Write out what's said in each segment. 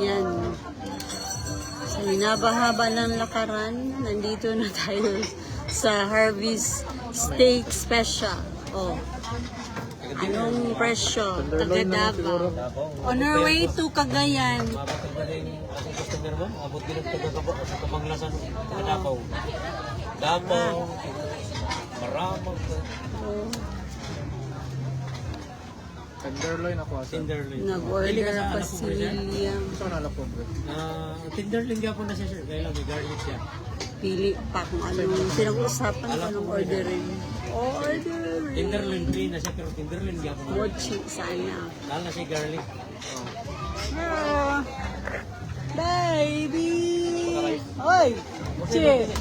Yan. Sa hinabahaba ng lakaran, nandito na tayo sa Harvey's Steak Special. Oh. Anong presyo? Taga Davao. On our way to Cagayan. Mabot na rin ang customer mo. Abot din ang taga-kabok sa Kamanglasan. Taga-Davao. Davao. Maramag. Oh. Tenderloin ako asa. Tenderloin. Nag-order pa si William. Ito na lang po, bro. Tenderloin nga po na siya, sir. Kaya lang may garlic siya. Pili pa kung anong pinag-usapan ko anong orderin. Orderin! Tenderloin green na siya, pero tenderloin nga po na. Mochi, sana. Lalo na siya garlic. Ah, baby! Oy! Che!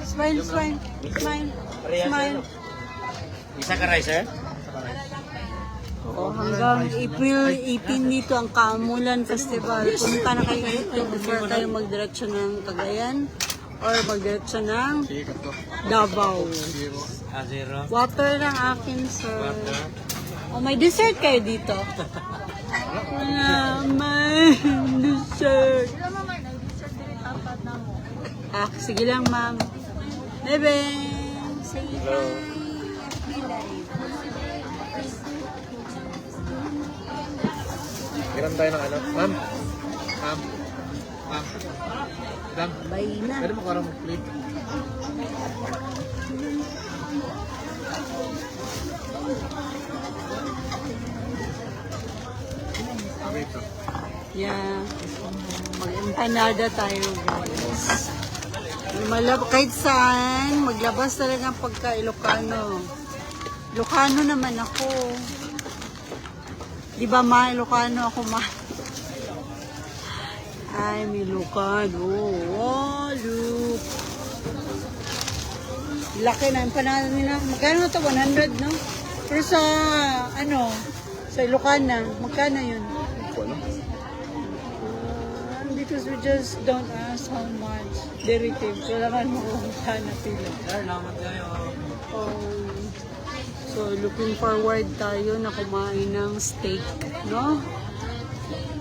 Smile, smile, smile, smile. Isa ka rice, sir? Oh, hanggang April 18 dito ang Kamulan Festival. Punta na kayo dito before kayo magdiretso ng Cagayan or magdiretso ng Davao. Zero. Water lang akin, sir. Water. Oh, may dessert kayo dito? Wala, may dessert. Ah, sige lang, ma'am. Bebe, say hi. Hiram tayo ng ano? Ma'am? Ma'am? Ma'am? Ma'am? Bye na. Pwede mo karang mag-plate? Okay ito. Yeah. Mag-empanada tayo, guys. Kahit saan, maglabas talaga ang pagka-Ilocano. Ilocano naman ako. Di ba ma, Ilocano ako ma? Ay, may Ilocano. Oh, look. Laki na yung panalo nila. Magkano ito? 100, no? Pero sa, ano, sa Ilocana, magkano yun? Because we just don't ask how much. Derivative. Wala man makukuha na pila. Sir, lamat kayo. So, looking forward tayo na kumain ng steak, no?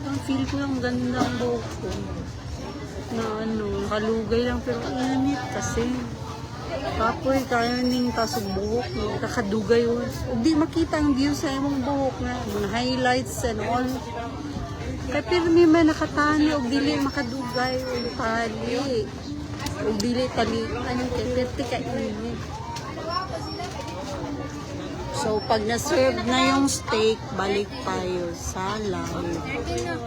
Ang feel ko yung ganda ang buhok ko. Na ano, kalugay lang pero init kasi. Kapoy, kaya ning tasong buhok, no? Kakadugay yun. Hindi makita ang view sa imong buhok na mga highlights and all. Kaya pero may man nakatani o dili makadugay o tali. O dili tali. Ano kaya, perte ka init. So, pag na-serve na yung steak, balik tayo sa live.